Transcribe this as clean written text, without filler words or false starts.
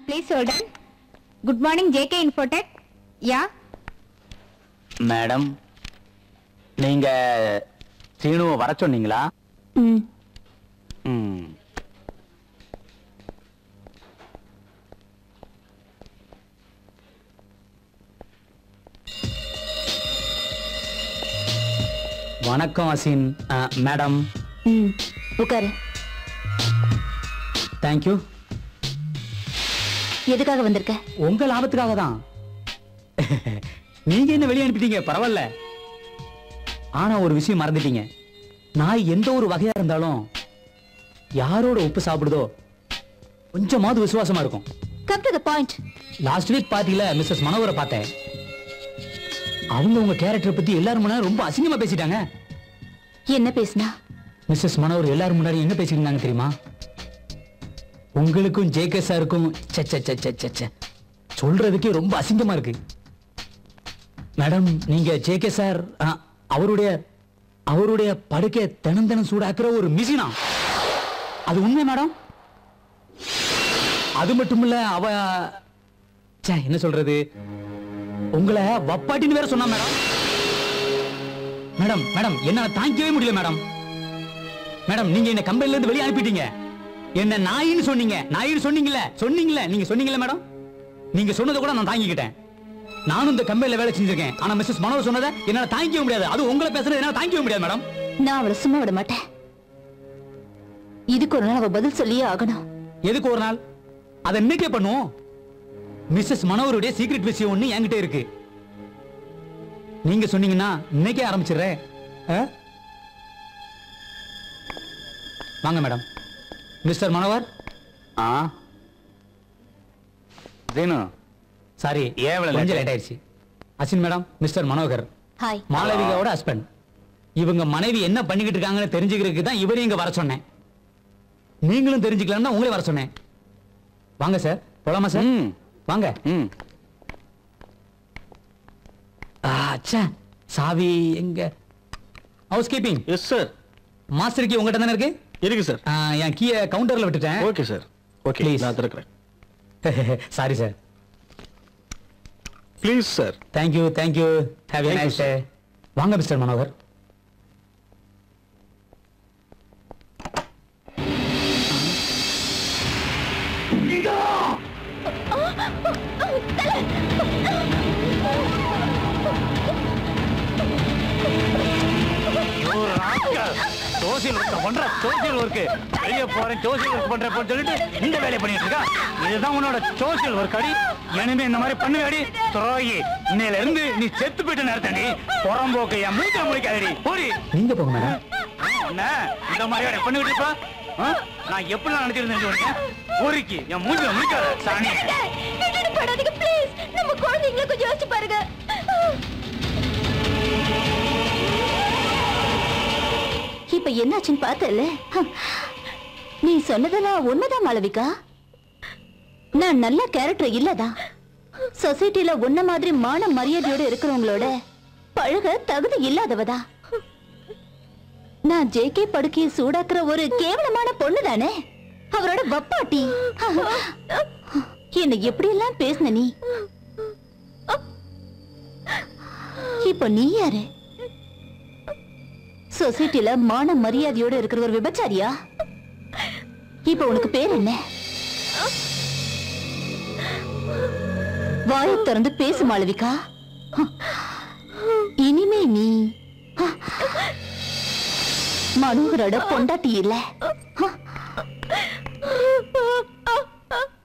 Please hold on. Good morning, JK Infotech. Yeah. Madam, நீங்க சீனுவை வர சொன்னீங்களா? வணக்கம் அசின். மேடம் உட்காரு. தேங்க்யூ. எதுக்காக வந்திருக்க? உங்க லாபத்துக்காக தான். நீங்க என்ன வெளியே அனுப்பிட்டீங்க, பரவாயில்ல. ஆனா ஒரு விஷயம் மறந்துட்டீங்க. நான் எந்த ஒரு வகையா இருந்தாலும் யாரோட உப்பு சாப்பிடுதோ கொஞ்சமாவது விசுவாசமா இருக்கும். Come to the point. Last week பார்ட்டில மிஸ்ஸஸ் மனோகரை பார்த்தேன். அவங்க உங்க கேரக்டர் பத்தி எல்லாரும் முன்னாடி ரொம்ப அசிங்கமா பேசிட்டாங்க. என்ன பேசினா? மிஸ்ஸஸ் மனோகர் எல்லாரும் முன்னாடி என்ன பேசிருந்தாங்க தெரியுமா? உங்களுக்கும் ஜேகே சாருக்கும் சொல்றதுக்கே ரொம்ப அசிங்கமா இருக்கு. மேடம், நீங்க ஜேகே சார் அவருடைய படுக்கை தினம் சூடாக்குற ஒரு மிஷினா? அது உண்மை மேடம். அது மட்டும் இல்ல, என்ன சொல்றது, உங்களை வப்பாட்டின்னு வேற சொன்னா மேடம். மேடம் மேடம் என்னால தாங்கிக்கவே முடியல மேடம். மேடம், நீங்க என்ன கம்பெனில இருந்து வெளியே அனுப்பிட்டீங்க. என்ன நாயின்னு சொன்னீங்க. நாயின்னு சொன்னீங்கல்ல நீங்க சொன்னீங்கல்ல மேடம். நீங்க சொன்னதை கூட நான் தாங்கிக்கிட்டேன். நானும் இந்த கம்பெனில வேலை செஞ்சிருக்கேன். ஆனா மிஸ்ஸஸ் மனோகர் சொன்னதை என்னால தாங்கிக்கவே முடியாது. அது உங்களை பேசுறது என்னால தாங்கிக்கவே முடியாது மேடம். நான் அவளை சும்மா விட மாட்டேன். இதுக்கு ஒரு நாள் அவ பதில் சொல்லியே ஆகணும். எதுக்கு ஒரு நாள்? அதை இன்னைக்கே பண்ணுவோம். மிஸ்ஸஸ் மனோகருடைய சீக்ரெட் விஷயம் ஒண்ணு என்கிட்ட இருக்கு. நீங்க சொன்னீங்கன்னா இன்னைக்கே ஆரம்பிச்சிடுறேன். வாங்க மேடம். மிஸ்டர் மனோகர். சாரி, கொஞ்சம் லேட் ஆயிடுச்சு. Asin madam, Mr Manohar. Hi. மாளவிகாவோட ஹஸ்பண்ட். இவங்க மனைவி என்ன பண்ணிக்கிட்டு இருக்காங்கன்னு தெரிஞ்சுக்கிறதுக்கு தான் இவரையும் இங்க வர சொன்னேன். நீங்களும் தெரிஞ்சுக்கலாம்னா உங்களே வர சொன்னேன். வாங்க சார், போலாமா சார்? வாங்க. சாவி எங்க? Housekeeping. Yes sir. Master key உங்ககிட்ட தானே இருக்கு? இருக்கு சார். என் கீயை கவுண்டர்ல விட்டுட்டேன். Okay sir. ஓகே, நான் திறக்கிறேன். Sorry sir. Please sir. Thank you thank you. Have a nice day. வாங்க மிஸ்டர் மனோகர். வெளியே போறேன் சோசியல் ஒர்க் பண்றேன்னு சொல்லிட்டு இந்த வேலையை பண்ணிட்டு இருக்கா. இதுதான் உன்னோட சோசியல் ஒர்க் அடி. இனிமே இந்த மாதிரி பண்ணுவேடி துரோகி. இன்னையில இருந்து நீ செத்து போயிட்டு நடத்தடி. புறம்போக்கு என் மூக்க முடிக்காதடி. போடி. நீங்க போங்க மேடம். இந்த மாதிரி பண்ணிட்டு இருப்பா. நான் எப்படி நினைச்சிருந்தேன் ஊருக்கு என் மூஞ்சில முடிக்காத சாணி. ப்ளீஸ், நம்ம குழந்தைங்களை கொஞ்சம் யோசிச்சு பாருங்க. இப்ப என்னாச்சுன்னு பார்த்தல? நீ சொன்னதெல்லாம் உண்மைதான் மாளவிகா. நான் நல்ல கேரக்டர் இல்லதான். சொசைட்டில உன்ன மாதிரி மான மரியாதையோட இருக்கிறவங்களோட பழக தகுதி இல்லாதவதா. நான் ஜேகே படுக்கையை சூடாக்குற ஒரு கேவலமான பொண்ணு தானே. அவரோட வப்பாட்டி. என்ன எப்படி எல்லாம் பேசின நீ? இப்ப நீ யாரு? சொசைட்டில மான மரியாதையோட இருக்கிற ஒரு விபச்சாரியா? இப்ப உனக்கு பேர் என்ன? வாயை திறந்து பேசு மாளவிகா. இனிமே நீ மனோகரோட பொண்டாட்டி இல்ல.